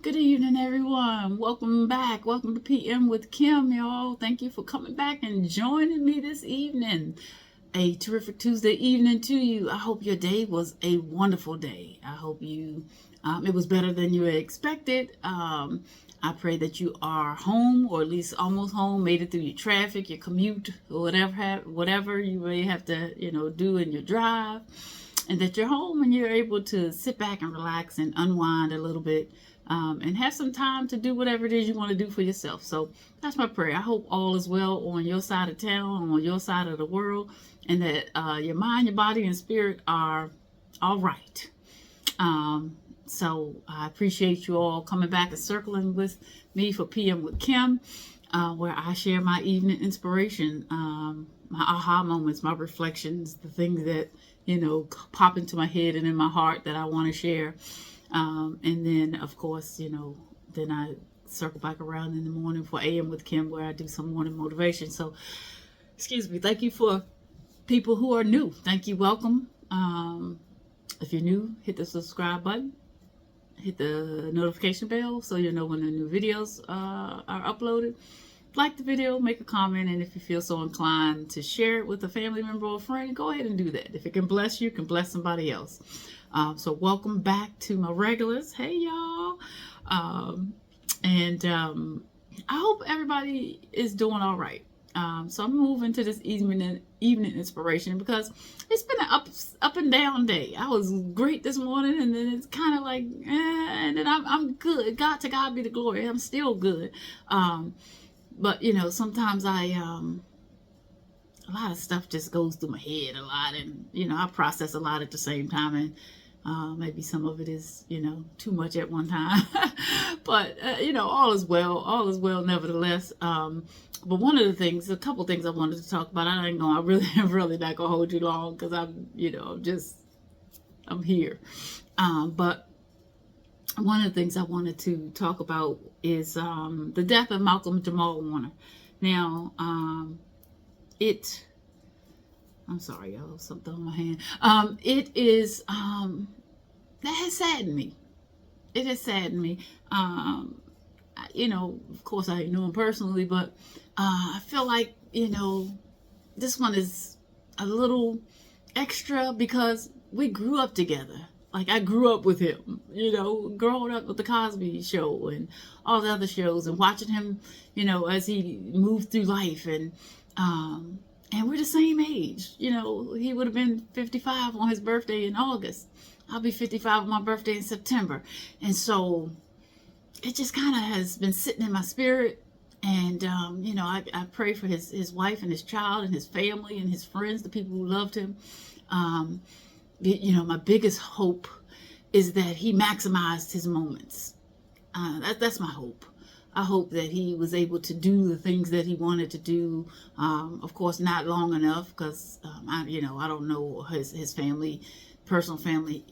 Good evening, everyone. Welcome back. Welcome to PM with Kim, y'all. Thank you for coming back and joining me this evening. A terrific Tuesday evening to you. I hope your day was a wonderful day. I hope it was better than you expected. I pray that you are home, or at least almost home, made it through your traffic, your commute, or whatever you may have to, do in your drive, and that you're home and you're able to sit back and relax and unwind a little bit, and have some time to do whatever it is you want to do for yourself. So that's my prayer. I hope all is well on your side of town, on your side of the world, and that your mind, your body, and spirit are all right. So I appreciate you all coming back and circling with me for PM with Kim, where I share my evening inspiration, my aha moments, my reflections, the things that, pop into my head and in my heart that I want to share. And then, of course, then I circle back around in the morning for AM with Kim, where I do some morning motivation. So, excuse me, thank you for people who are new. Thank you, welcome. If you're new, hit the subscribe button, hit the notification bell so you'll know when the new videos are uploaded. Like the video, make a comment, and if you feel so inclined to share it with a family member or a friend, go ahead and do that. If it can bless you, it can bless somebody else. So welcome back to my regulars. Hey, y'all. I hope everybody is doing all right. So I'm moving to this evening inspiration because it's been an up and down day. I was great this morning, and then it's kind of like, and then I'm good. To God be the glory. I'm still good. But sometimes a lot of stuff just goes through my head a lot, and I process a lot at the same time, and maybe some of it is too much at one time. But all is well nevertheless. But one of the things, a couple things I wanted to talk about. I'm really not gonna hold you long because I'm here. But one of the things I wanted to talk about is the death of Malcolm Jamal Warner. Now, I'm sorry, y'all, something on my hand. It is, that has saddened me. It has saddened me. Of course I knew him personally, but I feel like, this one is a little extra because we grew up together. Like, I grew up with him, growing up with the Cosby Show and all the other shows, and watching him, as he moved through life, and we're the same age. He would have been 55 on his birthday in August. I'll be 55 on my birthday in September. And so it just kind of has been sitting in my spirit. And, I pray for his wife and his child and his family and his friends, the people who loved him. My biggest hope is that he maximized his moments. That's my hope. I hope that he was able to do the things that he wanted to do. Of course, not long enough, because I don't know his personal family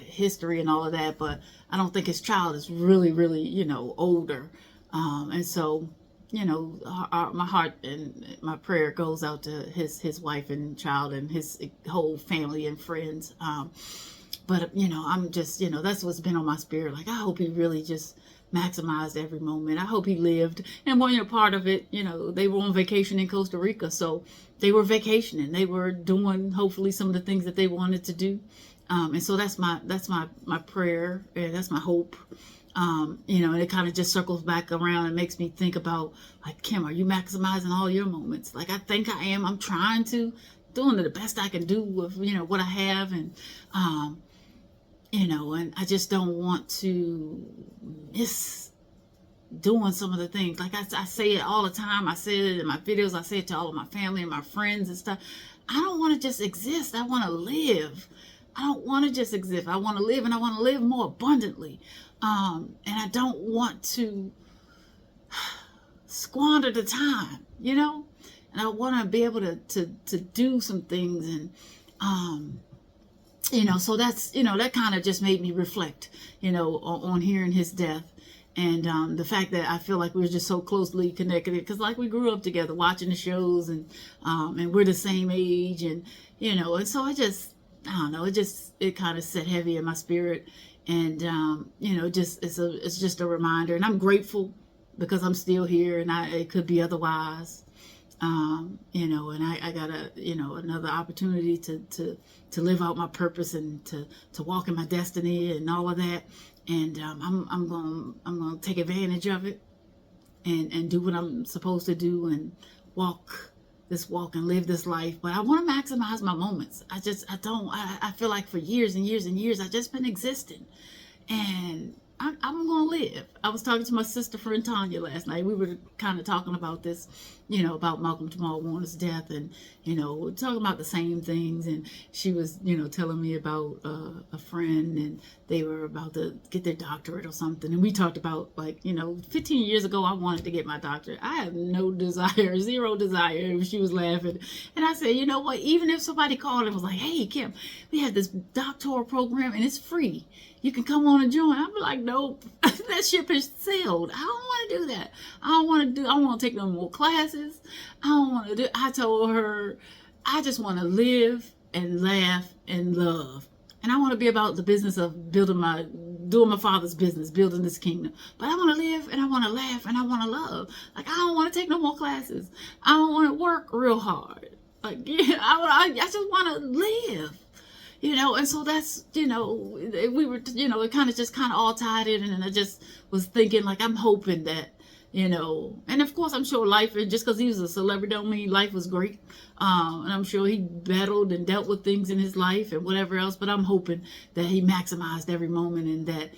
history and all of that. But I don't think his child is really, really, older. And so, my heart and my prayer goes out to his wife and child and his whole family and friends. But I'm just, that's what's been on my spirit. Like, I hope he really just maximized every moment. I hope he lived. And part of it, they were on vacation in Costa Rica, so they were vacationing. They were doing hopefully some of the things that they wanted to do. And so that's my prayer. That's my hope. And it kind of just circles back around and makes me think about, like, Kim, are you maximizing all your moments? Like, I think I am. I'm trying to, doing the best I can do with, what I have. And, and I just don't want to miss doing some of the things. Like I say it all the time. I say it in my videos. I say it to all of my family and my friends and stuff. I don't want to just exist. I want to live. I don't want to just exist. I want to live, and I want to live more abundantly. And I don't want to squander the time, and I want to be able to do some things. And, so that's, that kind of just made me reflect, on hearing his death. And the fact that I feel like we're just so closely connected, because like we grew up together watching the shows, and we're the same age, and and so I don't know, it kind of set heavy in my spirit. And just it's just a reminder, and I'm grateful because I'm still here, and it could be otherwise. And I got another opportunity to live out my purpose and to walk in my destiny and all of that. And I'm gonna take advantage of it and do what I'm supposed to do and walk and live this life. But I want to maximize my moments. I feel like for years and years and years I've just been existing, and I'm gonna live. I was talking to my sister friend Tanya last night. We were kind of talking about this, about Malcolm Jamal Warner's death, and talking about the same things. And she was, telling me about a friend, and they were about to get their doctorate or something. And we talked about 15 years ago, I wanted to get my doctorate. I have no desire, zero desire. She was laughing, and I said, you know what? Even if somebody called and was like, "Hey, Kim, we have this doctoral program and it's free. You can come on and join." I'm like, nope, that ship has sailed. I don't want to do that. I don't want to take no more classes. I told her, I just want to live and laugh and love. And I want to be about the business of doing my Father's business, building this kingdom. But I want to live and I want to laugh and I want to love. I don't want to take no more classes. I don't want to work real hard. I just want to live. And so that's, we were, it kind of all tied in. And I just was thinking, I'm hoping that, and of course, I'm sure life, just because he was a celebrity don't mean life was great. And I'm sure he battled and dealt with things in his life and whatever else. But I'm hoping that he maximized every moment, and that,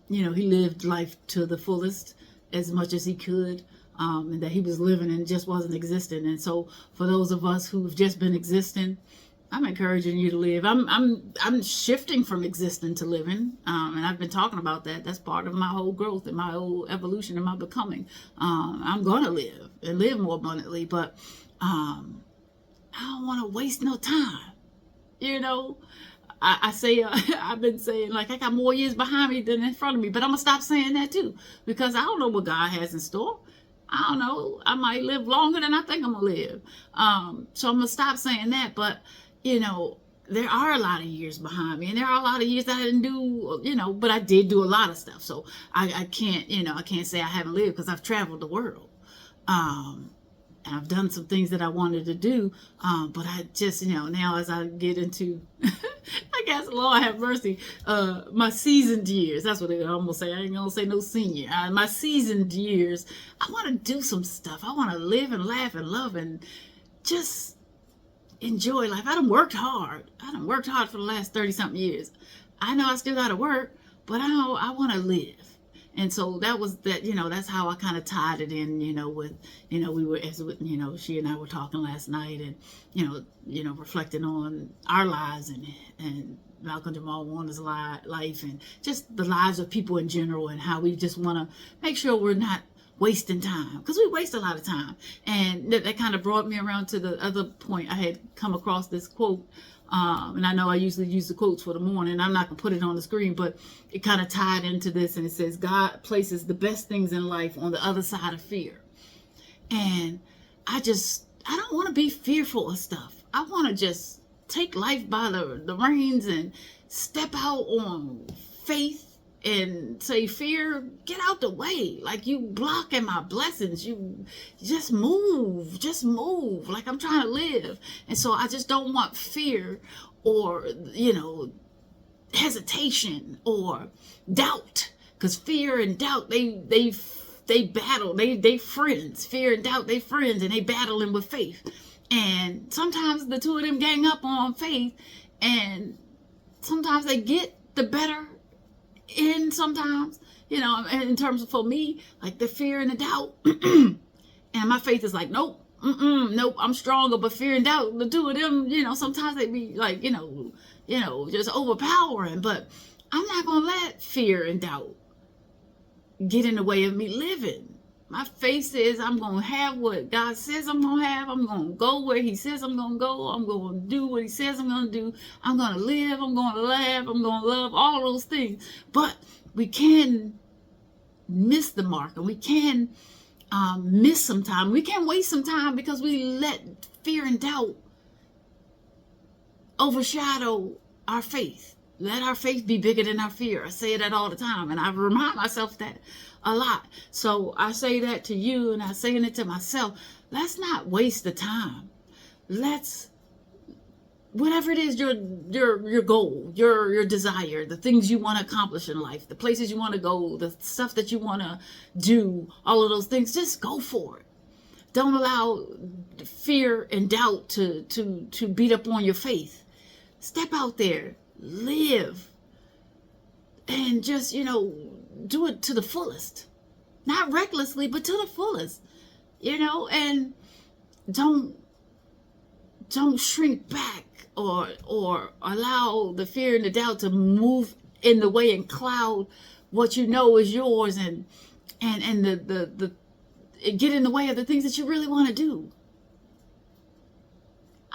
he lived life to the fullest as much as he could. And that he was living and just wasn't existing. And so for those of us who've just been existing, I'm encouraging you to live. I'm shifting from existing to living, and I've been talking about that. That's part of my whole growth and my whole evolution and my becoming. I'm gonna live and live more abundantly, but I don't want to waste no time. I say I've been saying I got more years behind me than in front of me, but I'm gonna stop saying that too, because I don't know what God has in store. I don't know. I might live longer than I think I'm gonna live. So I'm gonna stop saying that, but there are a lot of years behind me, and there are a lot of years that I didn't do, but I did do a lot of stuff. So I can't, I can't say I haven't lived, because I've traveled the world. And I've done some things that I wanted to do. But I just, now as I get into, I guess, Lord have mercy, my seasoned years, that's what I'm going to say. I ain't going to say no senior. My seasoned years, I want to do some stuff. I want to live and laugh and love and just enjoy life. I done worked hard. For the last 30-something years. I know I still got to work, but I want to live. And so that's how I kind of tied it in, with, we were, she and I were talking last night, and, reflecting on our lives and Malcolm Jamal Warner's life, and just the lives of people in general, and how we just want to make sure we're not wasting time, because we waste a lot of time. And that kind of brought me around to the other point. I had come across this quote, and I know I usually use the quotes for the morning. I'm not going to put it on the screen, but it kind of tied into this, and it says, God places the best things in life on the other side of fear. And I don't want to be fearful of stuff. I want to just take life by the reins and step out on faith and say, fear, get out the way. You blocking my blessings. You just move. I'm trying to live. And so I just don't want fear or, hesitation or doubt, because fear and doubt, they battle. They friends. Fear and doubt, they friends, and they battling with faith. And sometimes the two of them gang up on faith, and sometimes they get the better in sometimes, in terms of, for me, the fear and the doubt. And my faith is nope, nope, I'm stronger. But fear and doubt, the two of them, sometimes they be just overpowering. But I'm not going to let fear and doubt get in the way of me living. My faith says I'm going to have what God says I'm going to have. I'm going to go where he says I'm going to go. I'm going to do what he says I'm going to do. I'm going to live. I'm going to laugh. I'm going to love, all those things. But we can miss the mark, and we can miss some time. We can waste some time because we let fear and doubt overshadow our faith. Let our faith be bigger than our fear. I say that all the time, and I remind myself that a lot. So I say that to you, and I'm saying it to myself. Let's not waste the time. Let's, whatever it is, your goal, your desire, the things you want to accomplish in life, the places you want to go, the stuff that you want to do, all of those things, just go for it. Don't allow fear and doubt to beat up on your faith. Step out there, live, and just, do it to the fullest. Not recklessly, but to the fullest. And don't shrink back or allow the fear and the doubt to move in the way and cloud what you know is yours and the get in the way of the things that you really want to do.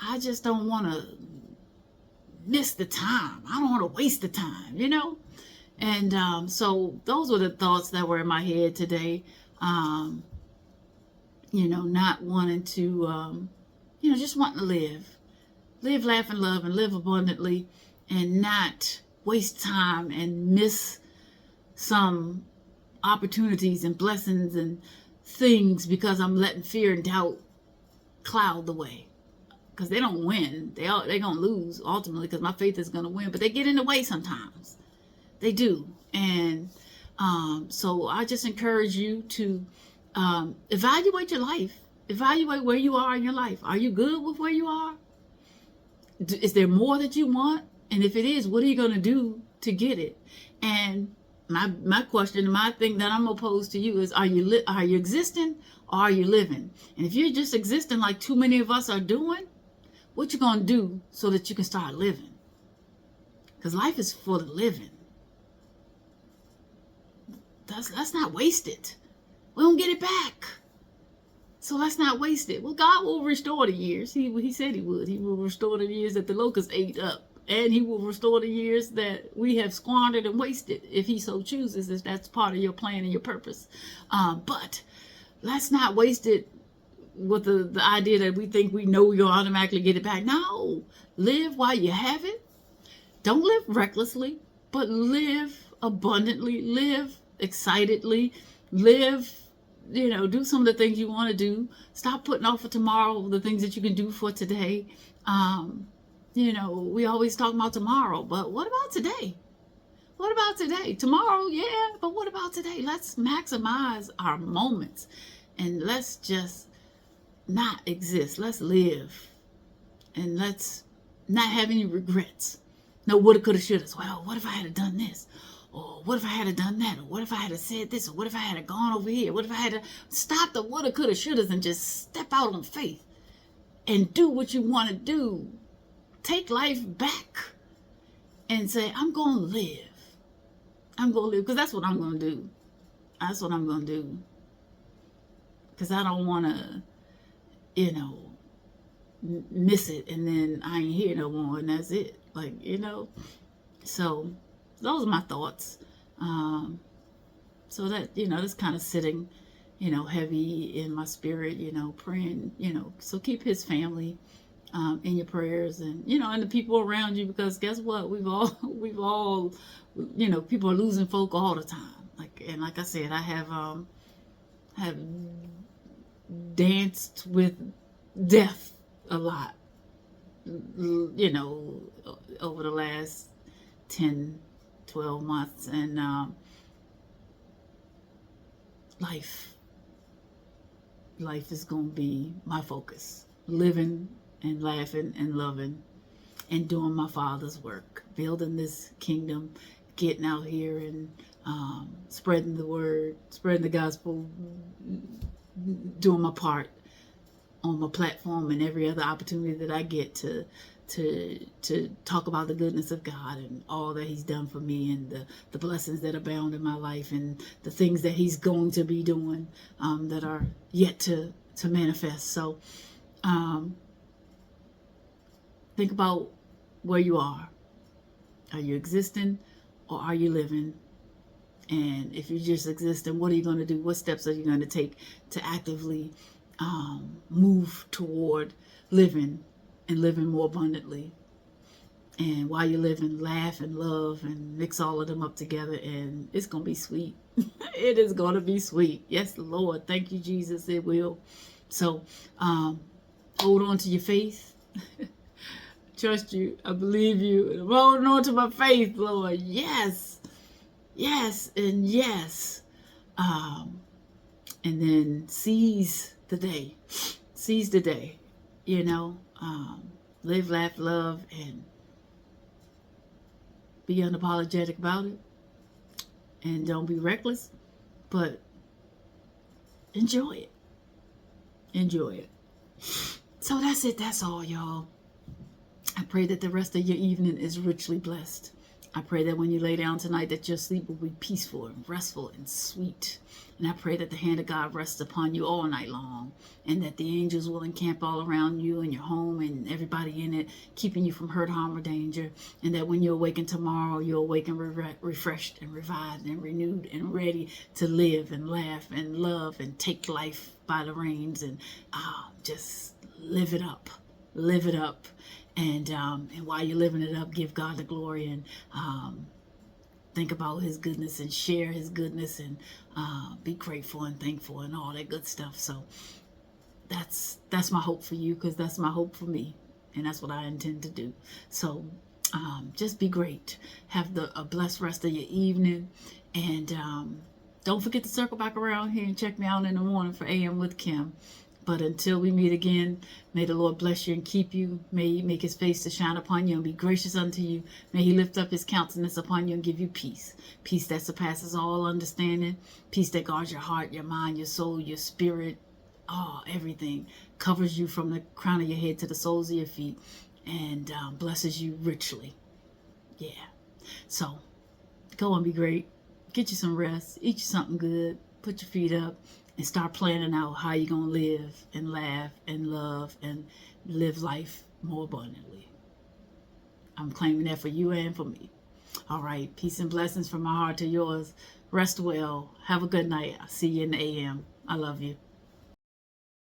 I just don't want to miss the time. I don't want to waste the time, And so those were the thoughts that were in my head today. Not wanting to, just wanting to live, laugh, and love, and live abundantly, and not waste time and miss some opportunities and blessings and things because I'm letting fear and doubt cloud the way. Because they don't win. They're going to lose ultimately, because my faith is going to win. But they get in the way sometimes. They do. And so I just encourage you to evaluate your life. Evaluate where you are in your life. Are you good with where you are? Is there more that you want? And if it is, what are you going to do to get it? And my question, my thing that I'm going to pose to you is, are you existing or are you living? And if you're just existing like too many of us are doing, what you going to do so that you can start living? Because life is for the living. Let's not waste it. We don't get it back. So let's not waste it. Well, God will restore the years. He said he would. He will restore the years that the locusts ate up. And he will restore the years that we have squandered and wasted, if he so chooses, if that's part of your plan and your purpose. But let's not waste it with the idea that we think we know you'll automatically get it back. No. Live while you have it. Don't live recklessly, but live abundantly. Live excitedly. Live, do some of the things you want to do. Stop putting off for tomorrow the things that you can do for today. We always talk about tomorrow, but what about today? What about today? Tomorrow, yeah, but what about today? Let's maximize our moments and let's just not exist. Let's live and let's not have any regrets. No woulda, coulda, shoulda. Well, what if I had done this? Or what if I had done that? Or what if I had said this? Or what if I had gone over here? What if I had stop the woulda, coulda, shouldas and just step out on faith and do what you want to do? Take life back and say, I'm going to live. I'm going to live, because that's what I'm going to do. That's what I'm going to do. Because I don't want to, miss it and then I ain't here no more and that's it. So those are my thoughts. So that, that's kind of sitting, heavy in my spirit, praying, so keep his family in your prayers and, and the people around you, because guess what? We've all, people are losing folk all the time. Like I said, I have danced with death a lot, over the last 10, 12 months, and life is going to be my focus. Living and laughing and loving and doing my Father's work, building this kingdom, getting out here and spreading the word, spreading the gospel, doing my part on my platform and every other opportunity that I get to talk about the goodness of God and all that he's done for me and the blessings that abound in my life and the things that he's going to be doing that are yet to manifest. So think about where you are. Are you existing or are you living? And if you're just existing, what are you going to do? What steps are you going to take to actively move toward living and living more abundantly? And while you're living, laugh and love and mix all of them up together, and it's going to be sweet. It is going to be sweet. Yes, Lord. Thank you, Jesus. It will. So hold on to your faith. Trust you. I believe you. I'm holding on to my faith, Lord. Yes. Yes and yes. And then seize the day. Seize the day. You know, live, laugh, love, and be unapologetic about it. And don't be reckless, but enjoy it. Enjoy it. So that's it. That's all, y'all. I pray that the rest of your evening is richly blessed. I pray that when you lay down tonight that your sleep will be peaceful and restful and sweet. And I pray that the hand of God rests upon you all night long, and that the angels will encamp all around you and your home and everybody in it, keeping you from hurt, harm, or danger. And that when you awaken tomorrow, you'll awaken refreshed and revived and renewed and ready to live and laugh and love and take life by the reins and just live it up. Live it up. And while you're living it up, give God the glory and think about his goodness and share his goodness and be grateful and thankful and all that good stuff. So that's my hope for you, because that's my hope for me, and that's what I intend to do. So just be great. Have a blessed rest of your evening, and don't forget to circle back around here and check me out in the morning for AM with Kim. But until we meet again, may the Lord bless you and keep you. May he make his face to shine upon you and be gracious unto you. May he lift up his countenance upon you and give you peace. Peace that surpasses all understanding. Peace that guards your heart, your mind, your soul, your spirit. Everything. Covers you from the crown of your head to the soles of your feet. And blesses you richly. Yeah. So, go and be great. Get you some rest. Eat you something good. Put your feet up. And start planning out how you're going to live and laugh and love and live life more abundantly. I'm claiming that for you and for me. All right. Peace and blessings from my heart to yours. Rest well. Have a good night. I'll see you in the AM. I love you.